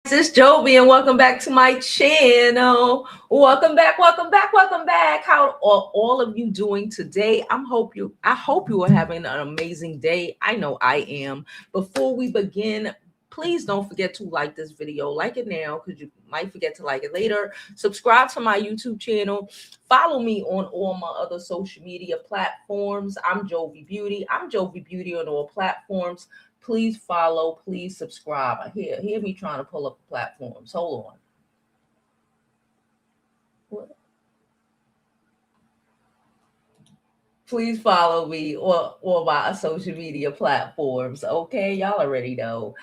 It's Jovi, and welcome back to my channel. Welcome back. How are all of you doing today? I hope you are having an amazing day. I know I am. Before we begin, please don't forget to like this video. Like it now because you might forget to like it later. Subscribe to my YouTube channel. Follow me on all my other social media platforms. I'm Jovi Beauty. I'm Jovi Beauty on all platforms. Please follow, please subscribe. Hear me trying to pull up the platforms. Hold on. What? Please follow me or my social media platforms. Okay, y'all already know.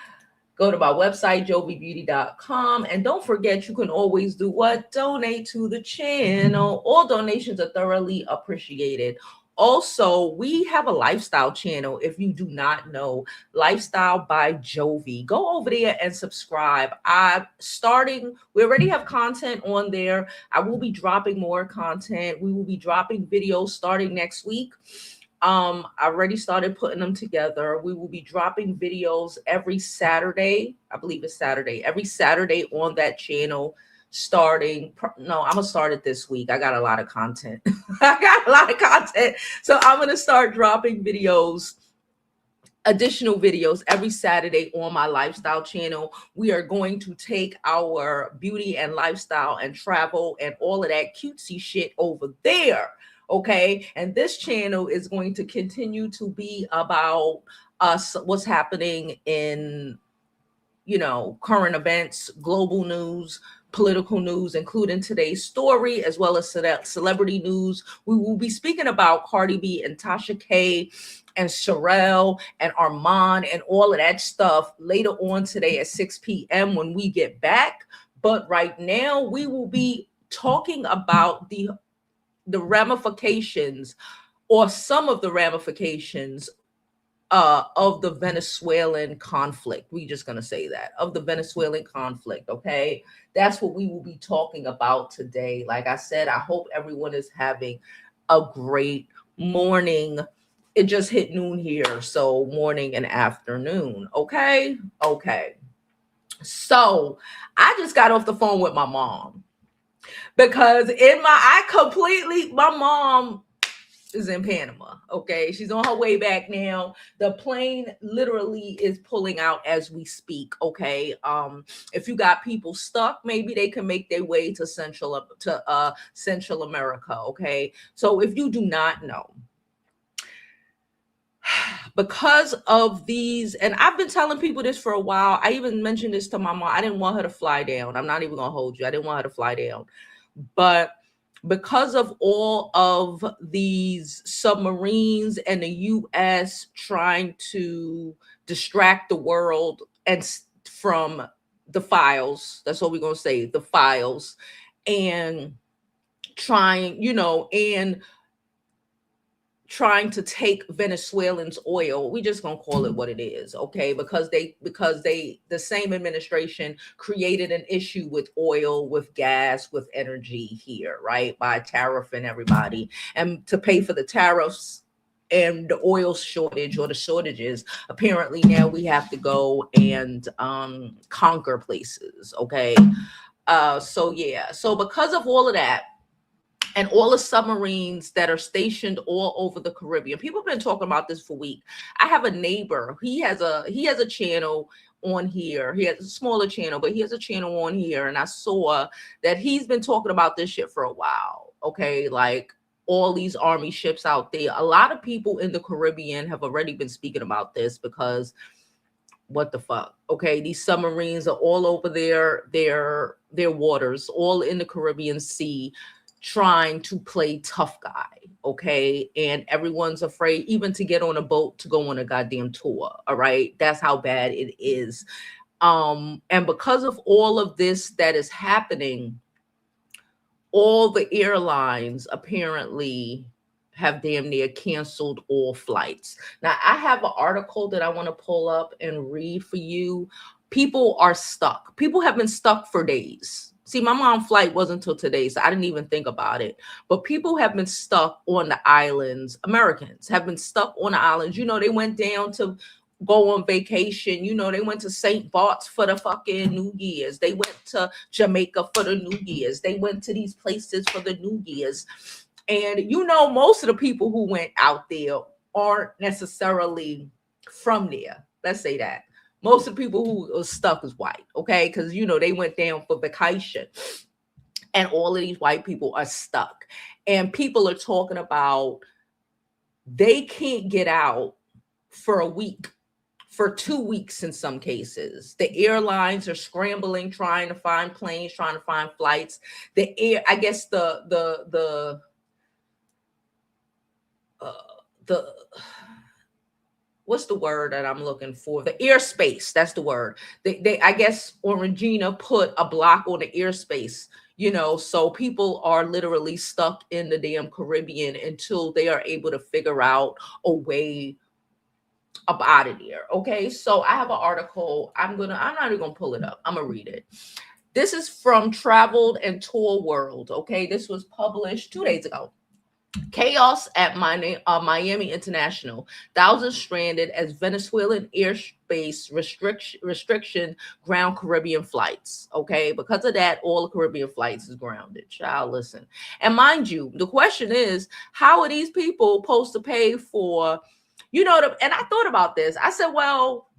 Go to my website, jovibeauty.com. And don't forget, you can always do what? Donate to the channel. All donations are thoroughly appreciated. Also, we have a lifestyle channel. If you do not know, Lifestyle by Jovi, go over there and subscribe. We already have content on there. I will be dropping more content. We will be dropping videos starting next week. I already started putting them together. We will be dropping videos every Saturday. I believe it's Saturday. Every Saturday on that channel no, I'm gonna start it this week. I got a lot of content. I got a lot of content. So I'm gonna start dropping additional videos every Saturday on my lifestyle channel. We are going to take our beauty and lifestyle and travel and all of that cutesy shit over there. Okay. And this channel is going to continue to be about us, what's happening in, current events, global news, political news, including today's story, as well as celebrity news. We will be speaking about Cardi B and Tasha K and Sherelle and Armand and all of that stuff later on today at 6 p.m. when we get back. But right now, we will be talking about the ramifications, or some of the ramifications of the Venezuelan conflict. We're just going to say that, of the Venezuelan conflict. Okay. That's what we will be talking about today. Like I said, I hope everyone is having a great morning. It just hit noon here. So morning and afternoon. Okay. Okay. So I just got off the phone with my mom because my mom is in Panama. Okay. She's on her way back now. The plane literally is pulling out as we speak. Okay. If you got people stuck, maybe they can make their way to Central America. Okay. So if you do not know, because of these, and I've been telling people this for a while. I even mentioned this to my mom. I didn't want her to fly down. I'm not even gonna hold you. I didn't want her to fly down. But because of all of these submarines and the U.S. trying to distract the world and from the files, that's what we're going to say, the files, and trying to take Venezuelans' oil. We just gonna call it what it is, okay? Because the same administration created an issue with oil, with gas, with energy here, right? By tariffing everybody, and to pay for the tariffs and the oil shortage or the shortages, apparently now we have to go and conquer places, okay? So because of all of that, and all the submarines that are stationed all over the Caribbean. People have been talking about this for weeks. I have a neighbor. He has a channel on here. He has a smaller channel, but he has a channel on here. And I saw that he's been talking about this shit for a while. Okay. Like all these army ships out there. A lot of people in the Caribbean have already been speaking about this because what the fuck? Okay. These submarines are all over their waters, all in the Caribbean Sea, trying to play tough guy, okay? And everyone's afraid even to get on a boat to go on a goddamn tour, all right? That's how bad it is. And because of all of this that is happening, all the airlines apparently have damn near canceled all flights. Now, I have an article that I want to pull up and read for you. People are stuck. People have been stuck for days. See, my mom's flight wasn't until today, so I didn't even think about it. But people have been stuck on the islands. Americans have been stuck on the islands. They went down to go on vacation. You know, they went to St. Bart's for the fucking New Year's. They went to Jamaica for the New Year's. They went to these places for the New Year's. And you know, most of the people who went out there aren't necessarily from there. Let's say that. Most of the people who are stuck is white, okay? Because you know they went down for vacation, and all of these white people are stuck. And people are talking about they can't get out for a week, for 2 weeks in some cases. The airlines are scrambling, trying to find planes, trying to find flights. I guess the what's the word that I'm looking for? The airspace. That's the word. They I guess Orangina put a block on the airspace, you know, so people are literally stuck in the damn Caribbean until they are able to figure out a way up out of there. Okay. So I have an article. I'm not even gonna pull it up. I'm gonna read it. This is from Traveled and Tour World. Okay. This was published 2 days ago. Chaos at Miami International. Thousands stranded as Venezuelan airspace restriction ground Caribbean flights. Okay, because of that, all the Caribbean flights is grounded. Child, listen. And mind you, the question is, how are these people supposed to pay for, you know, and I thought about this. I said, well,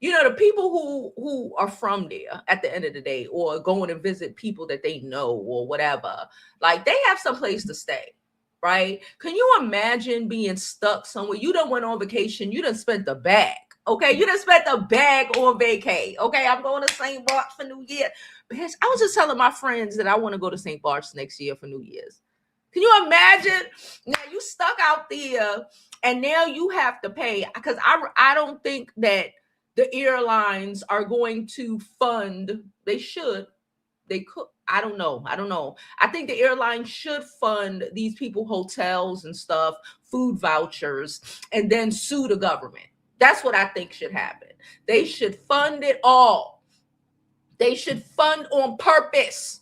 you know, the people who are from there at the end of the day, or going to visit people that they know or whatever, like they have some place to stay, right? Can you imagine being stuck somewhere? You done went on vacation, you done spent the bag. Okay, you done spent the bag on vacay. Okay, I'm going to St. Bart's for New Year. Bitch, I was just telling my friends that I want to go to St. Bart's next year for New Year's. Can you imagine? Now you stuck out there and now you have to pay, because I don't think that the airlines are going to fund. They should. They could. I don't know. I think the airlines should fund these people hotels and stuff, food vouchers, and then sue the government. That's what I think should happen. They should fund it all. They should fund on purpose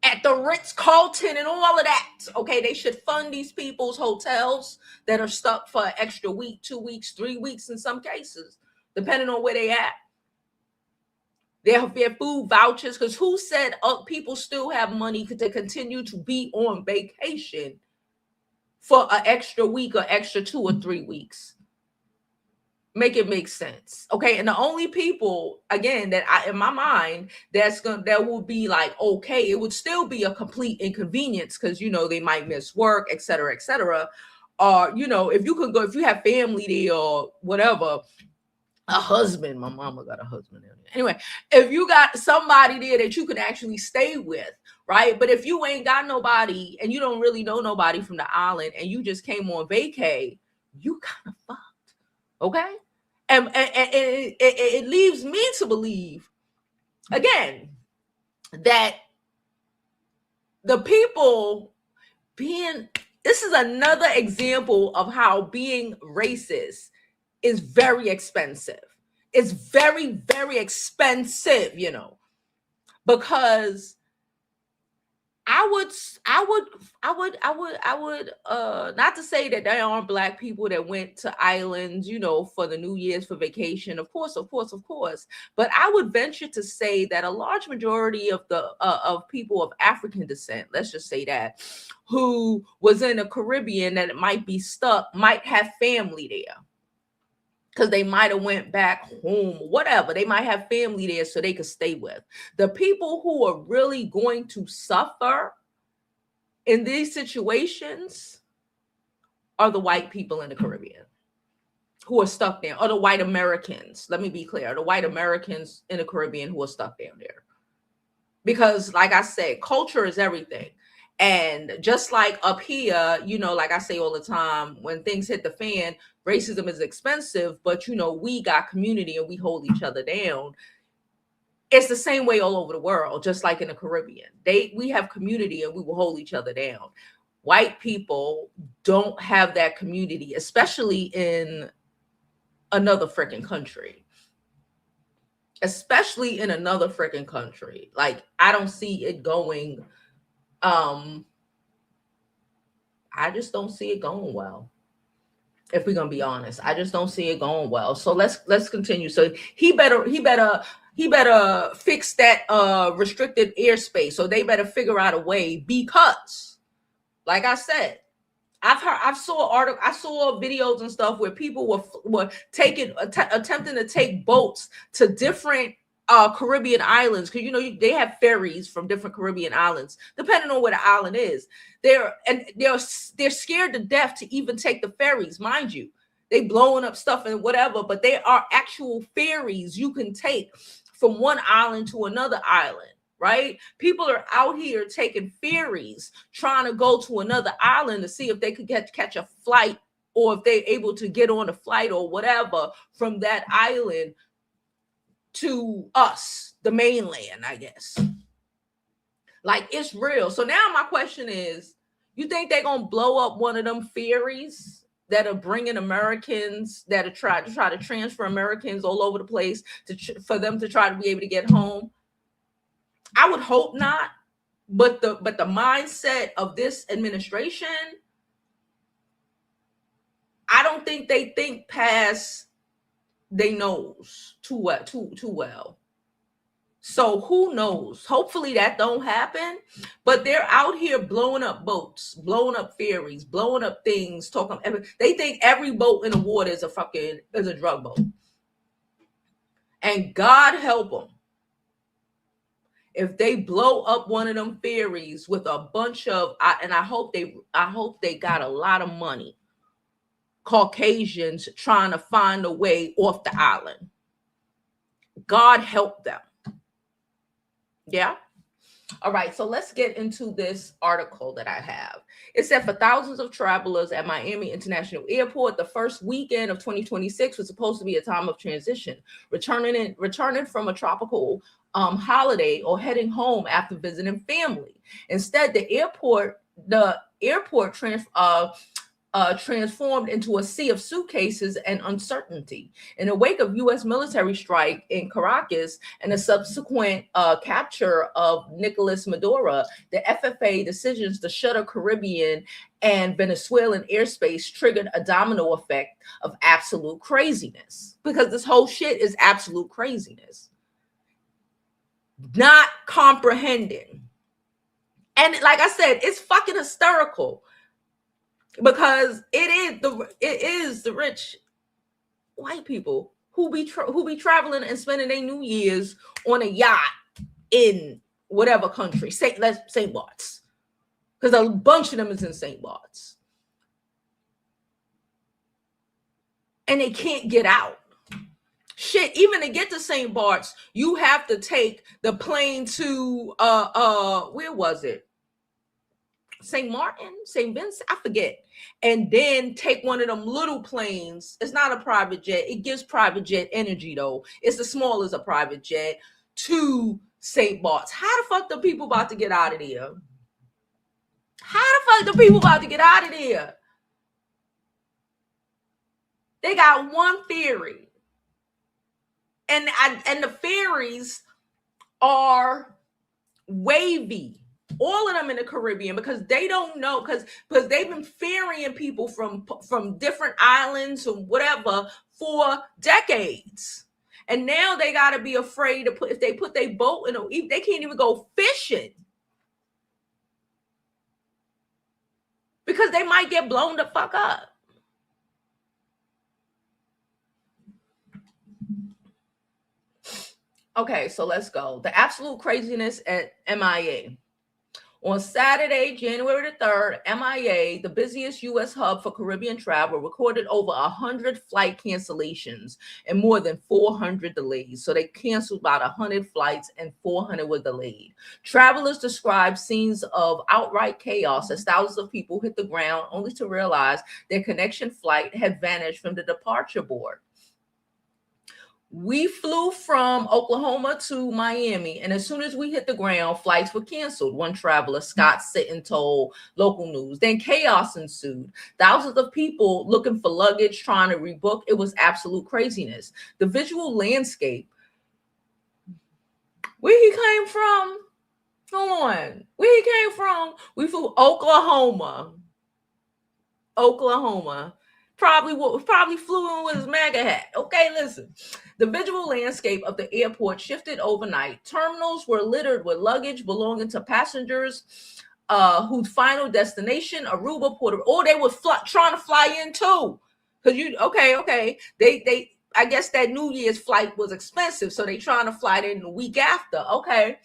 at the Ritz-Carlton and all of that. Okay, they should fund these people's hotels that are stuck for an extra week, 2 weeks, 3 weeks in some cases, depending on where they at. Their food vouchers, because who said people still have money to continue to be on vacation for an extra week or extra 2 or 3 weeks? Make it make sense. Okay. And the only people, again, that in my mind, that will be like, okay, it would still be a complete inconvenience because, you know, they might miss work, et cetera, et cetera. Or, you know, if you could go, if you have family there or whatever, a husband, my mama got a husband there. Anyway, if you got somebody there that you could actually stay with, right? But if you ain't got nobody and you don't really know nobody from the island and you just came on vacay, you kind of fucked. Okay. And it leaves me to believe, again, that the people this is another example of how being racist is very expensive. It's very, very expensive, you know, because I would not to say that there aren't Black people that went to islands, you know, for the New Year's for vacation. Of course. But I would venture to say that a large majority of the of people of African descent, let's just say that, who was in the Caribbean that might be stuck, might have family there. Because they might have went back home, whatever. They might have family there so they could stay with. The people who are really going to suffer in these situations are the white people in the Caribbean who are stuck there, or the white Americans. Let me be clear. The white Americans in the Caribbean who are stuck down there. Because like I said, culture is everything. And just like up here, you know, like I say all the time, when things hit the fan, racism is expensive, but you know, we got community and we hold each other down. It's the same way all over the world, just like in the Caribbean. We have community and we will hold each other down. White people don't have that community, especially in another freaking country. Like, I don't see it going. I just don't see it going well. If we're gonna be honest, I just don't see it going well. So let's continue. So he better fix that restricted airspace. So they better figure out a way, because, like I said, I saw videos and stuff where people were attempting to take boats to different Caribbean islands, because they have ferries from different Caribbean islands depending on where the island is. They're scared to death to even take the ferries, mind you. They blowing up stuff and whatever, but there are actual ferries you can take from one island to another island. Right? People are out here taking ferries, trying to go to another island to see if they could catch a flight, or if they're able to get on a flight or whatever from that island to us, the mainland, I guess. Like, it's real. So now my question is, you think they're going to blow up one of them ferries that are bringing Americans, that are try to transfer Americans all over the place for them to try to be able to get home? I would hope not, but the mindset of this administration, I don't think they think past they nose too well. So who knows? Hopefully that don't happen. But they're out here blowing up boats, blowing up ferries, blowing up things. They think every boat in the water is a drug boat, and God help them if they blow up one of them ferries with a bunch of, and I hope they got a lot of money, Caucasians trying to find a way off the island. God help them. Yeah. All right, so let's get into this article that I have. It said, for thousands of travelers at Miami International Airport, the first weekend of 2026 was supposed to be a time of transition, returning from a tropical holiday or heading home after visiting family. Instead, the airport transformed into a sea of suitcases and uncertainty. In the wake of U.S. military strike in Caracas and the subsequent capture of Nicolas Maduro, the FFA decisions to shutter Caribbean and Venezuelan airspace triggered a domino effect of absolute craziness. Because this whole shit is absolute craziness. Not comprehending. And like I said, it's fucking hysterical. Because it is the rich white people who be traveling and spending their New Year's on a yacht in whatever country, St. Bart's, because a bunch of them is in St. Bart's, and they can't get out. Shit, even to get to St. Bart's, you have to take the plane to where was it? St. Martin, St. Vincent, I forget. And then take one of them little planes. It's not a private jet. It gives private jet energy, though. It's the smallest of private jet to St. Bart's. How the fuck the people about to get out of there? How the fuck the people about to get out of there? They got one ferry. And the ferries are wavy. All of them in the Caribbean, because they don't know, because they've been ferrying people from different islands or whatever for decades, and now they got to be afraid to if they put their boat in they can't even go fishing because they might get blown the fuck up. Okay, so let's go. The absolute craziness at MIA. On Saturday, January the 3rd, MIA, the busiest U.S. hub for Caribbean travel, recorded over 100 flight cancellations and more than 400 delays. So they canceled about 100 flights and 400 were delayed. Travelers described scenes of outright chaos as thousands of people hit the ground only to realize their connection flight had vanished from the departure board. We flew from Oklahoma to Miami, and as soon as we hit the ground, flights were canceled. One traveler, Scott Sitton, told local news. Then chaos ensued. Thousands of people looking for luggage, trying to rebook. It was absolute craziness. The visual landscape. Where he came from? Hold on. Where he came from? We flew Oklahoma. Probably flew in with his MAGA hat. Okay, listen. The visual landscape of the airport shifted overnight. Terminals were littered with luggage belonging to passengers whose final destination, Aruba, Puerto Rico. Oh, they were trying to fly in too. Because okay. They I guess that New Year's flight was expensive, so they trying to fly in the week after. Okay.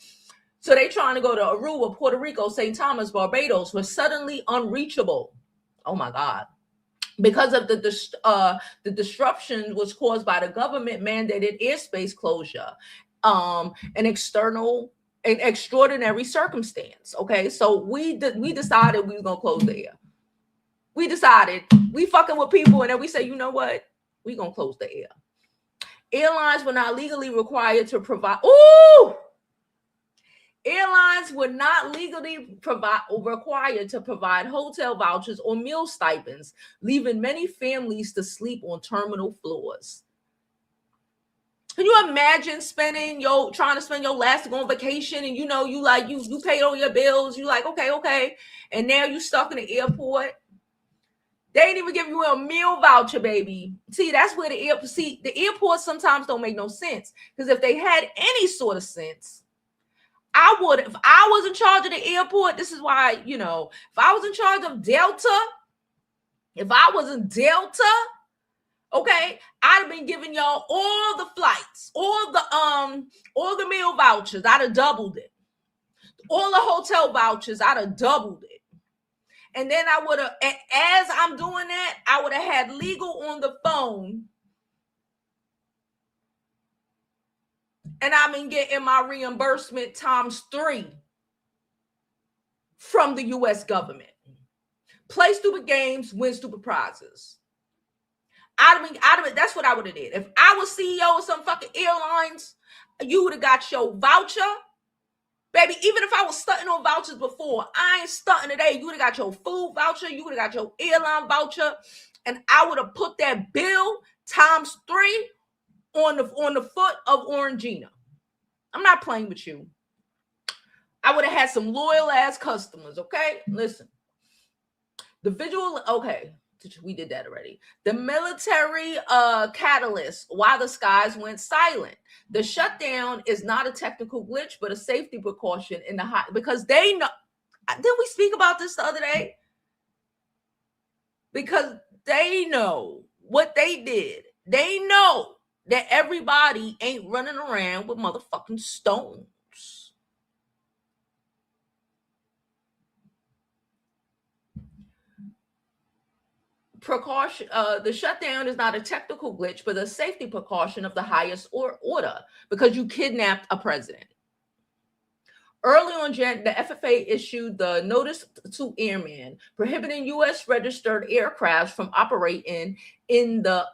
So they trying to go to Aruba, Puerto Rico, St. Thomas, Barbados, were suddenly unreachable. Oh my God. Because of the disruption was caused by the government mandated airspace closure, an extraordinary circumstance. Okay, so we decided we were gonna close the air. We decided we fucking with people, and then we say, you know what, we gonna close the air. Airlines were not legally required to provide. Airlines were not legally required to provide hotel vouchers or meal stipends, leaving many families to sleep on terminal floors. Can you imagine trying to spend your last to go on vacation, and you paid all your bills, you like, okay, and now you stuck in the airport. They ain't even give you a meal voucher, baby. See, that's where the airports sometimes don't make no sense, because if they had any sort of sense, I would, if I was in charge of the airport, this is why, if I was in charge of Delta, if I was in Delta, okay, I'd have been giving y'all all the flights, all the meal vouchers. I'd have doubled it. All the hotel vouchers, I'd have doubled it. And then I would have, as I'm doing that, I would have had legal on the phone. And I've been getting my reimbursement times 3 from the U.S. government. Play stupid games, win stupid prizes. That's what I would have did. If I was CEO of some fucking airlines, you would have got your voucher. Baby, even if I was stunting on vouchers before, I ain't stunting today. You would have got your food voucher. You would have got your airline voucher. And I would have put that bill times 3 on the foot of Orangina. I'm not playing with you. I would have had some loyal ass customers. Okay, listen. Okay, we did that already. The military catalyst why the skies went silent. The shutdown is not a technical glitch, but a safety precaution in the because they know. Didn't we speak about this the other day? Because they know what they did. They know that everybody ain't running around with motherfucking stones. Precaution. The shutdown is not a technical glitch, but a safety precaution of the highest order, because you kidnapped a president. Early on, the FFA issued the notice to airmen prohibiting U.S. registered aircraft from operating in the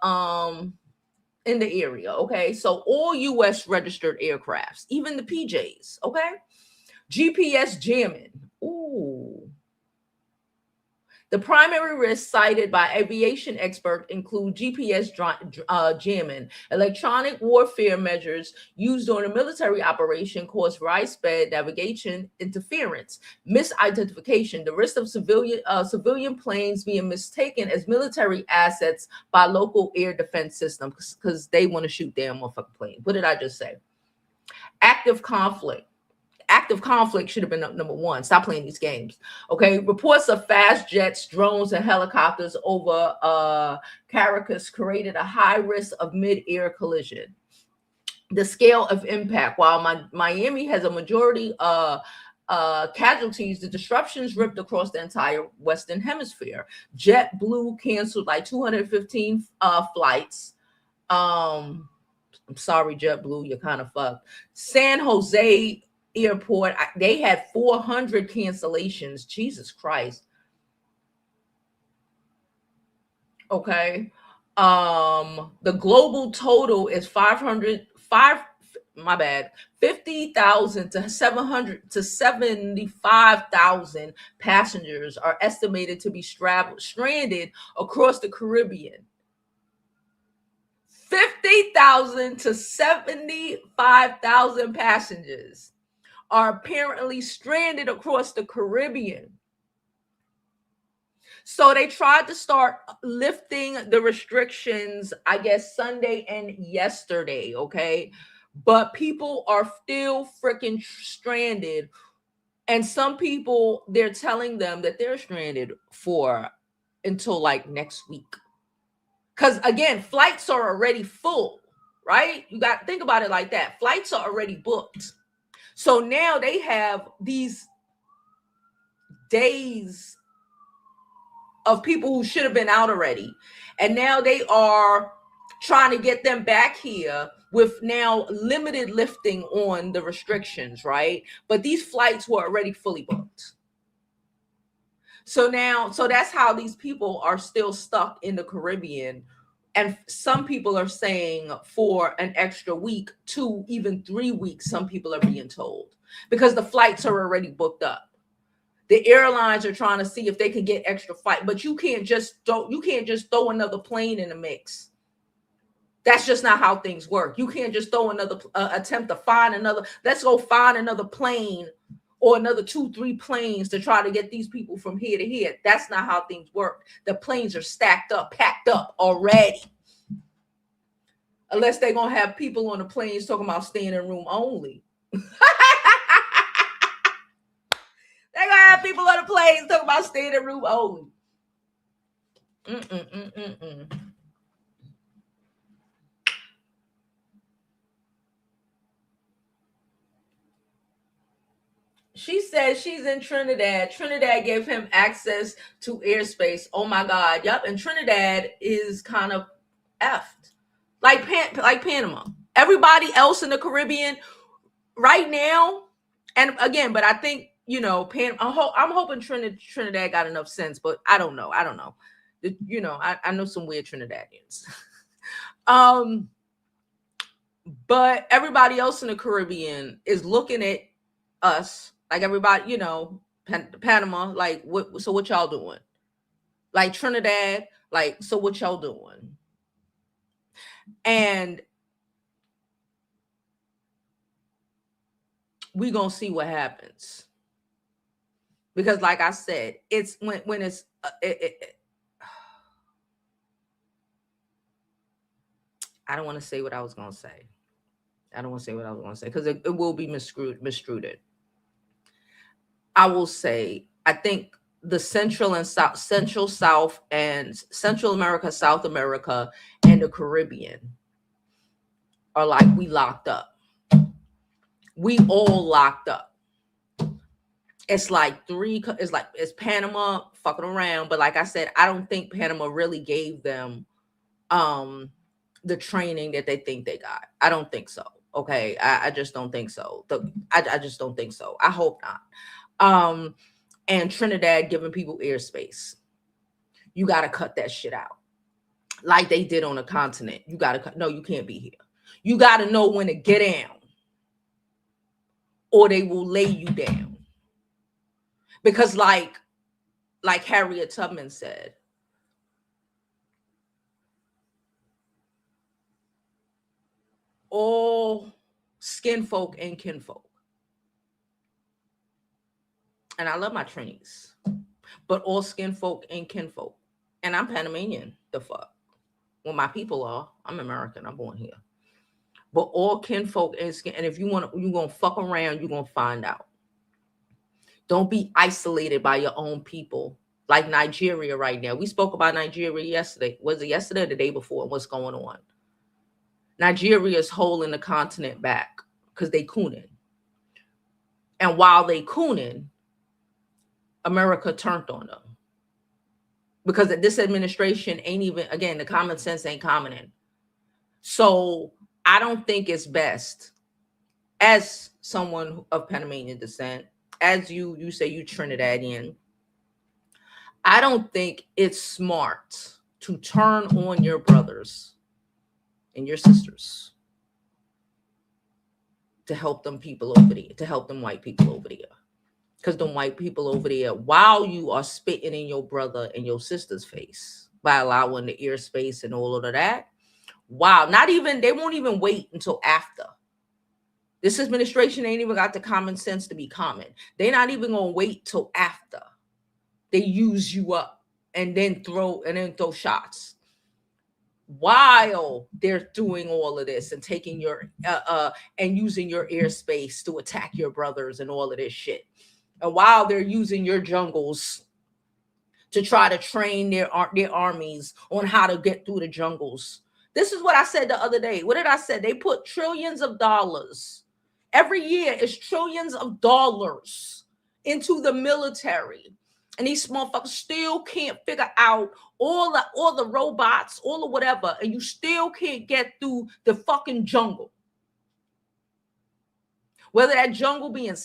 area. Okay, so all U.S. registered aircrafts, even the PJs. Okay, GPS jamming. Ooh. The primary risks cited by aviation experts include GPS jamming, electronic warfare measures used during a military operation cause widespread navigation interference, misidentification, the risk of civilian planes being mistaken as military assets by local air defense systems because they want to shoot their motherfucking plane. What did I just say? Active conflict. Active conflict should have been number 1. Stop playing these games. Okay. Reports of fast jets, drones, and helicopters over Caracas created a high risk of mid-air collision. The scale of impact. While Miami has a majority casualties, the disruptions ripped across the entire Western Hemisphere. JetBlue canceled like 215 flights. I'm sorry, JetBlue, you're kind of fucked. San Jose Airport, they had 400 cancellations. Jesus Christ. Okay. The global total is 50,000 to 700 to 75,000 passengers are estimated to be stranded across the Caribbean. 50,000 to 75,000 passengers are apparently stranded across the Caribbean. So they tried to start lifting the restrictions, I guess, Sunday and yesterday, okay? But people are still freaking stranded. And some people, they're telling them that they're stranded for until like next week. Because again, flights are already full, right? You got to think about it like that. Flights are already booked. So now they have these days of people who should have been out already. And now they are trying to get them back here with now limited lifting on the restrictions, right? But these flights were already fully booked. So that's how these people are still stuck in the Caribbean. And some people are saying for an extra week, 2, even 3 weeks, some people are being told, because the flights are already booked up. The airlines are trying to see if they can get extra flight, but you can't just throw another plane in the mix. That's just not how things work. You can't just throw another attempt to find another. Let's go find another plane or another 2, 3 planes to try to get these people from here to here. That's not how things work. The planes are stacked up, packed up already. Unless they're going to have people on the planes talking about staying in room only. They're going to have people on the planes talking about staying in room only. She says she's in Trinidad. Trinidad gave him access to airspace. Oh my God. Yep. And Trinidad is kind of effed. Like Panama. Everybody else in the Caribbean right now, and again, but I think, I'm hoping Trinidad got enough sense, but I don't know. I know some weird Trinidadians. But everybody else in the Caribbean is looking at us like everybody, Panama, like, so what y'all doing? Like Trinidad, like, so what y'all doing? And we gonna see what happens, because like I said, it's when it's I don't want to say what I was gonna say. I don't want to say what I was gonna say because it will be misstrued. I will say, I think the Central South and Central America, South America, and the Caribbean are like, we locked up. We all locked up. It's like it's Panama fucking around. But like I said, I don't think Panama really gave them the training that they think they got. I don't think so. Okay. I just don't think so. I just don't think so. I hope not. And Trinidad giving people airspace. You got to cut that shit out. Like they did on the continent. You got to cut. No, you can't be here. You got to know when to get down, or they will lay you down. Because like Harriet Tubman said, all skin folk and kinfolk. And I love my Trinis, but all skin folk and kinfolk. And I'm Panamanian, the fuck. Well, my people are. I'm American. I'm born here. But all kinfolk and skin. And if you're going to fuck around, you're going to find out. Don't be isolated by your own people. Like Nigeria right now. We spoke about Nigeria yesterday. Was it yesterday or the day before? What's going on? Nigeria is holding the continent back because they cooning. And while they cooning, America turned on them. Because this administration ain't even, again, the common sense ain't common in. So I don't think it's best, as someone of Panamanian descent, as you say you Trinidadian, I don't think it's smart to turn on your brothers and your sisters to help them people over there, to help them white people over there. Because them white people over there, while you are spitting in your brother and your sister's face by allowing the airspace and all of that, wow, they won't even wait until after. This administration ain't even got the common sense to be common. They're not even going to wait till after they use you up and then throw shots while they're doing all of this and taking your and using your airspace to attack your brothers and all of this shit. And while they're using your jungles to try to train their armies on how to get through the jungles. This is what I said the other day. What did I say? They put trillions of dollars. Every year is trillions of dollars into the military. And these motherfuckers still can't figure out all the robots, all the whatever, and you still can't get through the fucking jungle. Whether that jungle be in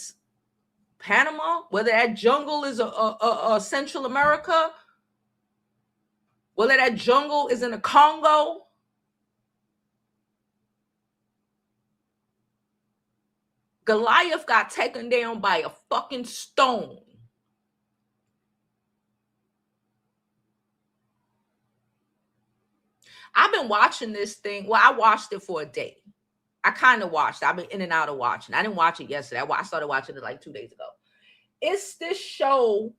Panama, whether that jungle is a Central America, whether that jungle is in the Congo, Goliath got taken down by a fucking stone. I've been watching this thing. Well, I watched it for a day. I kind of watched it. I've been in and out of watching. I didn't watch it yesterday. I started watching it like 2 days ago. It's this show.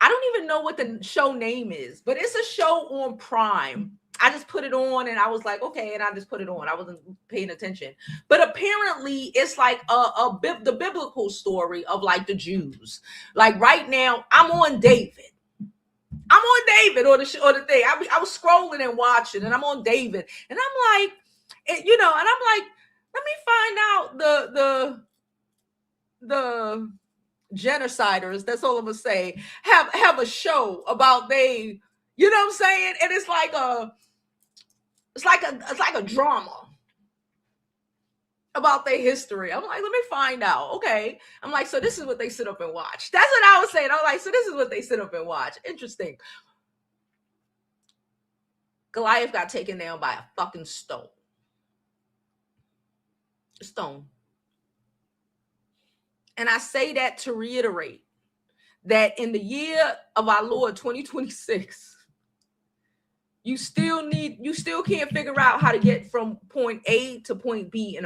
I don't even know what the show name is, but it's a show on Prime. I just put it on and I was like, okay, and I just put it on. I wasn't paying attention. But apparently it's like the biblical story of like the Jews. Like right now, I'm on David. I'm on David or the thing. I was scrolling and watching, and I'm on David, and I'm like, and I'm like, let me find out the genociders. That's all I'm gonna say. Have a show about they, you know what I'm saying? And it's like a drama about their history. I'm like, let me find out. Okay. I'm like, so this is what they sit up and watch. That's what I was saying. I was like, so this is what they sit up and watch. Interesting. Goliath got taken down by a fucking stone. A stone. And I say that to reiterate that in the year of our Lord 2026, you still can't figure out how to get from point A to point B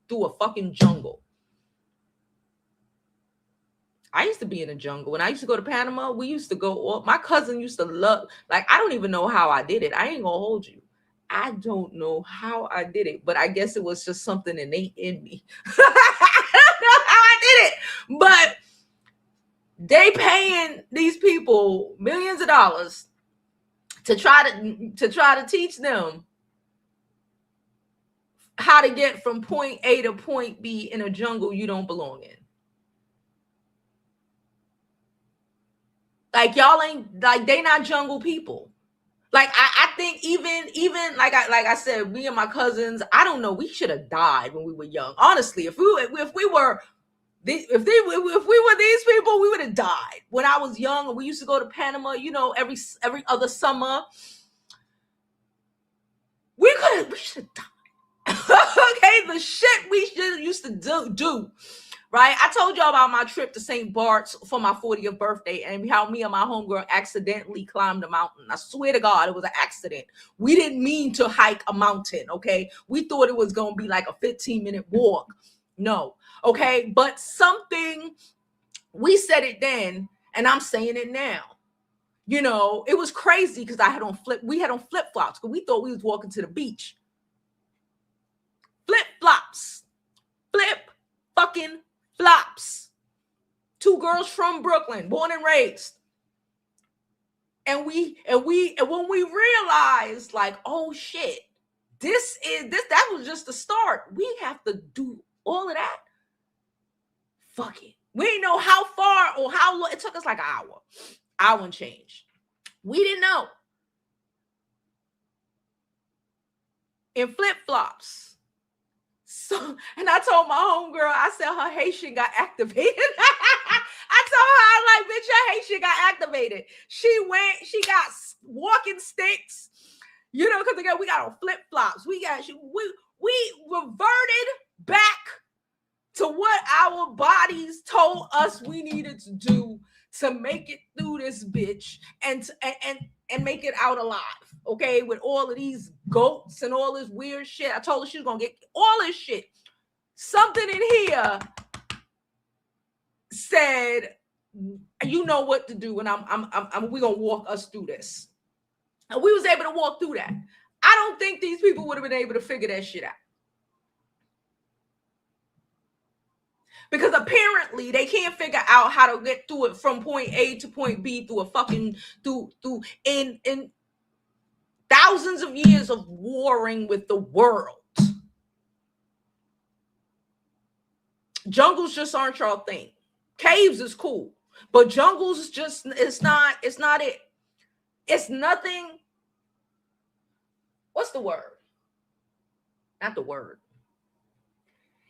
through a fucking jungle. I used to be in a jungle. When I used to go to Panama, we used to go, my cousin used to love, like, I don't even know how I did it. I ain't gonna hold you. I don't know how I did it, but I guess it was just something innate in me. I don't know how I did it, but they paying these people millions of dollars to try to teach them how to get from point A to point B in a jungle you don't belong in. Like y'all ain't like they not jungle people. Like I think even like I said, me and my cousins, I don't know, we should have died when we were young. Honestly, if we were these people, we would have died. When I was young and we used to go to Panama, every other summer, we should have died. Okay, the shit we used to do. Right? I told y'all about my trip to St. Bart's for my 40th birthday and how me and my homegirl accidentally climbed a mountain. I swear to God, it was an accident. We didn't mean to hike a mountain, okay? We thought it was going to be like a 15-minute walk. No, okay? But we said it then, and I'm saying it now. It was crazy because we had on flip-flops because we thought we was walking to the beach. Flip-flops. Flip fucking flops. 2 girls from Brooklyn, born and raised. And when we realized, like, oh shit, that was just the start. We have to do all of that. Fuck it. We didn't know how far or how long. It took us like an hour and change. We didn't know. In flip-flops. So, and I told my homegirl, I said her Haitian got activated. I told her, I'm like, bitch, your Haitian got activated. She got walking sticks, because again, we got on flip-flops. We reverted back to what our bodies told us we needed to do to make it through this bitch and make it out alive. Okay, with all of these goats and all this weird shit. I told her she was gonna get all this shit. Something in here said, You know what to do, and we're gonna walk us through this. And we was able to walk through that. I don't think these people would have been able to figure that shit out. Because apparently they can't figure out how to get through it from point A to point B through a fucking through in thousands of years of warring with the world. Jungles just aren't your thing. Caves is cool, but jungles just it's not it. It's nothing. What's the word? Not the word.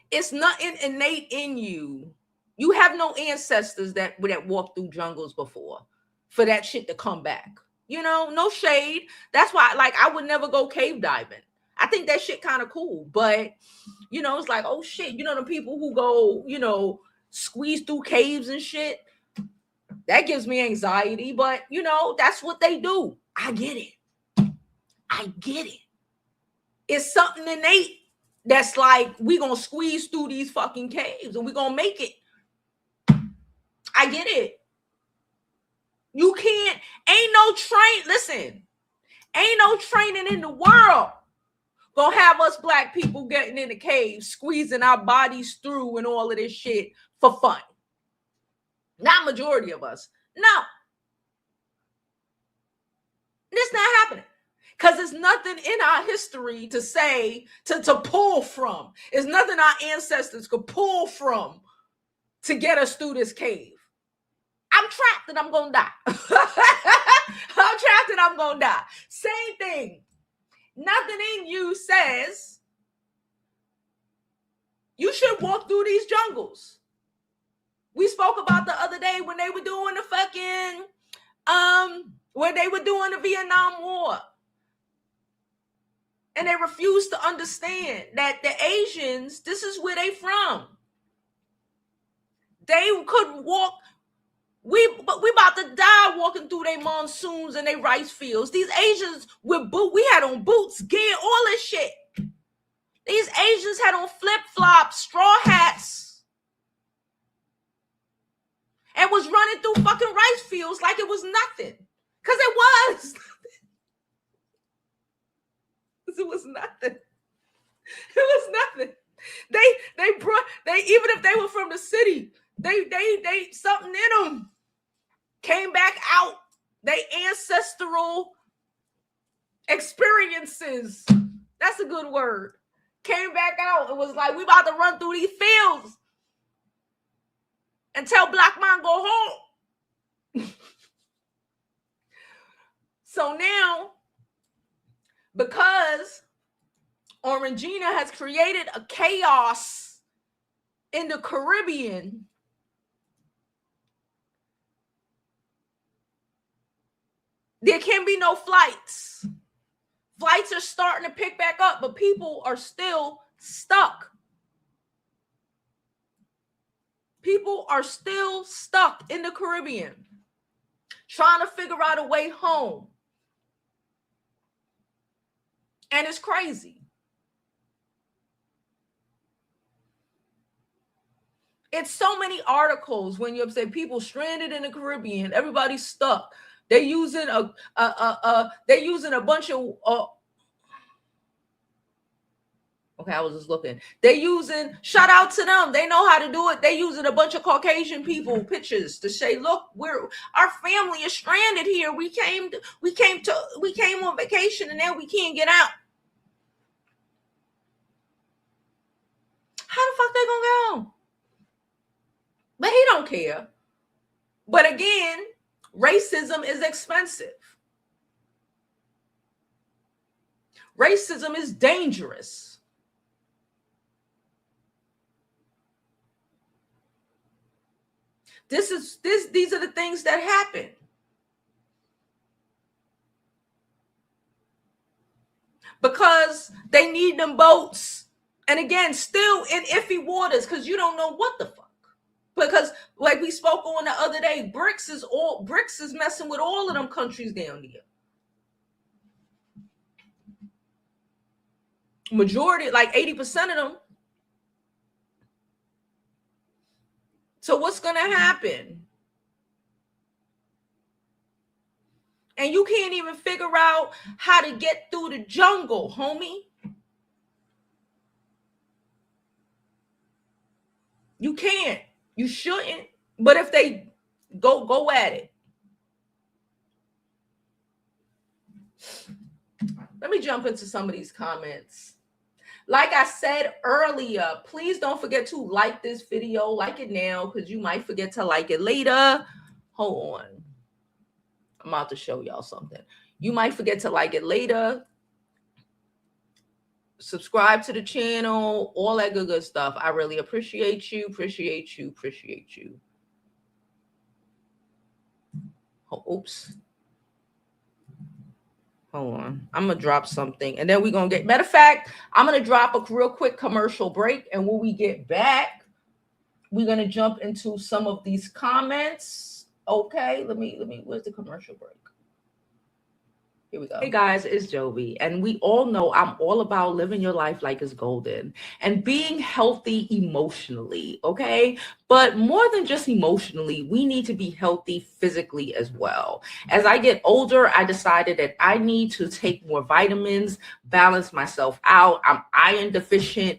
It's nothing innate in you. You have no ancestors that walked through jungles before for that shit to come back. You know, no shade. That's why, like, I would never go cave diving. I think that shit kind of cool, but you know, it's like, oh shit, you know, the people who go, you know, squeeze through caves and shit, that gives me anxiety. But you know, that's what they do. I get it. I get it. It's something innate that's like, we gonna squeeze through these fucking caves and we gonna make it. I get it. You can't, listen, ain't no training in the world gonna have us black people getting in the cave, squeezing our bodies through and all of this shit for fun. Not majority of us. No. It's not happening. Because there's nothing in our history to say, to pull from. There's nothing our ancestors could pull from to get us through this cave. I'm trapped and I'm going to die. I'm trapped and I'm going to die. Same thing. Nothing in you says you should walk through these jungles. We spoke about the other day when they were doing the fucking, when they were doing the Vietnam War. And they refused to understand that the Asians, this is where they from. They could walk. We about to die walking through their monsoons and their rice fields. These Asians with we had on boots, gear, all this shit. These Asians had on flip-flops, straw hats, and was running through fucking rice fields like it was nothing. Because it was. It was nothing. It was nothing. They even if they were from the city, they something in them came back out. They ancestral experiences. That's a good word. Came back out. It was like, we about to run through these fields and tell black man go home. So now, because Orangina has created a chaos in the Caribbean, there can be no flights. Flights are starting to pick back up, but people are still stuck. People are still stuck in the Caribbean, trying to figure out a way home. And it's crazy. It's so many articles when you say people stranded in the Caribbean, everybody's stuck. They're using a bunch of okay, I was just looking. They're using, shout out to them. They know how to do it. They're using a bunch of Caucasian people pictures to say, look, our family is stranded here. We came on vacation and now we can't get out. How the fuck they gonna go? But he don't care. But again, racism is expensive. Racism is dangerous. These are the things that happen. Because they need them boats. And again, still in iffy waters, because you don't know what the fuck. Because like we spoke on the other day, BRICS is messing with all of them countries down there. Majority, like 80% of them. So what's going to happen? and you can't even figure out how to get through the jungle, homie. You can't. You shouldn't. But if they go at it. Let me jump into some of these comments. Like I said earlier, please don't forget to like this video. Like it now because you might forget to like it later. Hold on. I'm about to show y'all something. You might forget to like it later. Subscribe to the channel, all that good stuff. I really appreciate you. Appreciate you. Oh, oops. Hold on. I'm going to drop something. And then we're going to get... Matter of fact, I'm going to drop a real quick commercial break. And when we get back, we're going to jump into some of these comments. Okay. Let me... Where's the commercial break? Here we go. Hey guys, it's Jovi. And we all know I'm all about living your life like it's golden and being healthy emotionally, okay? But more than just emotionally, we need to be healthy physically as well. As I get older, I decided that I need to take more vitamins, balance myself out. I'm iron deficient,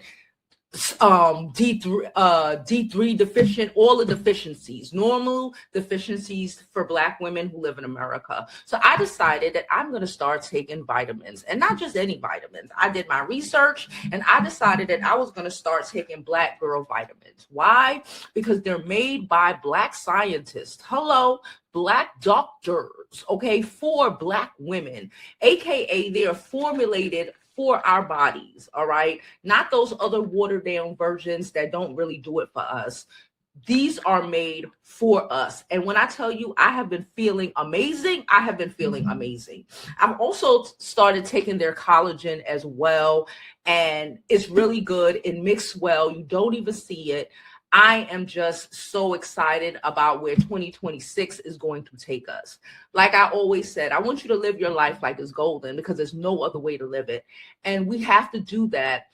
D3 deficient, all the deficiencies, normal deficiencies for Black women who live in America. So I decided that I'm going to start taking vitamins, and not just any vitamins. I did my research and I decided that I was going to start taking Black girl vitamins. Why? Because they're made by Black scientists. Hello, Black doctors, okay, for Black women, aka they are formulated for our bodies, all right? Not those other watered down versions that don't really do it for us. These are made for us. And when I tell you I have been feeling amazing, I have been feeling amazing. I've also started taking their collagen as well, and it's really good. It mixes well. You don't even see it. I am just so excited about where 2026 is going to take us. Like I always said, I want you to live your life like it's golden because there's no other way to live it. And we have to do that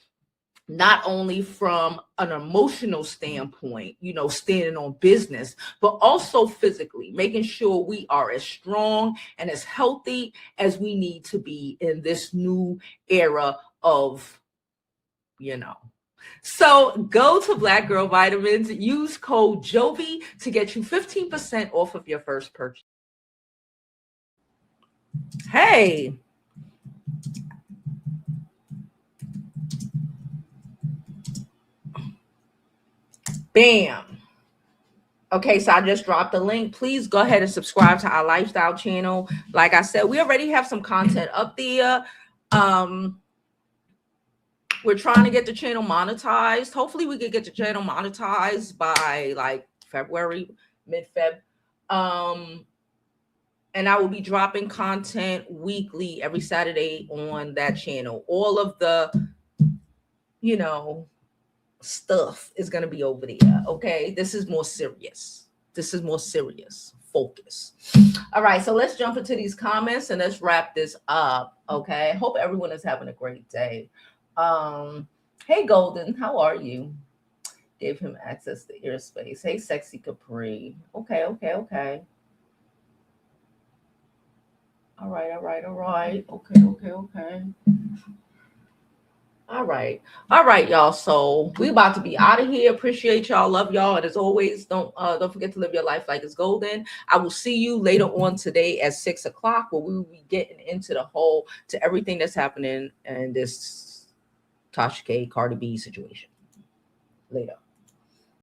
not only from an emotional standpoint, you know, standing on business, but also physically, making sure we are as strong and as healthy as we need to be in this new era of, you know. So go to Black Girl Vitamins, use code Jovi to get you 15% off of your first purchase. Hey. Bam. Okay, so I just dropped the link. Please go ahead and subscribe to our lifestyle channel. Like I said, we already have some content up there. We're trying to get the channel monetized. Hopefully we can get the channel monetized by like February, mid-Feb. And I will be dropping content weekly every Saturday on that channel. All of the, you know, stuff is going to be over there. Okay. This is more serious. Focus. All right. So let's jump into these comments and let's wrap this up. Okay. Hope everyone is having a great day. Hey Golden, how are you? Gave him access to airspace. Hey Sexy Capri. Okay. All right. Okay. All right, y'all. So we about to be out of here. Appreciate y'all. Love y'all. And as always, don't forget to live your life like it's golden. I will see you later on today at 6 o'clock where we will be getting into to everything that's happening in this Tasha K, Cardi B situation. Later.